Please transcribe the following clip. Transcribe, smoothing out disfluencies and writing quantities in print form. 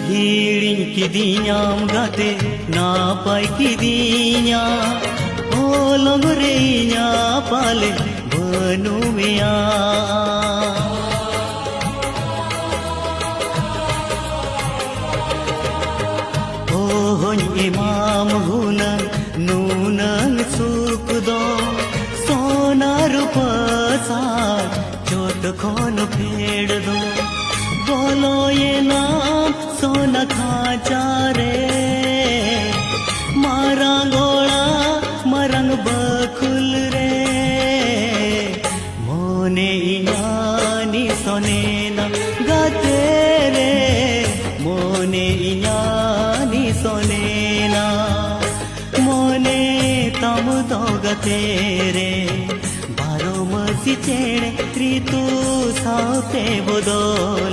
हिड़िñ किदियाम गाते नापाय किदिया ओलंग रे इñा पाले बनुमिया ओहñ इमाम हुनंग नूनंग सुख दो सोना रूपा सार चोट खोन फेड़ दो बोलो ये नाम सोना खाचा रे मारा गोड़ा मरंग बकुल रे मोने इनानी सोने ना गाते रे मोने इनानी सोने ना मोने तम तो गते रे बारो मसी चेड़े ऋतु साथे बदले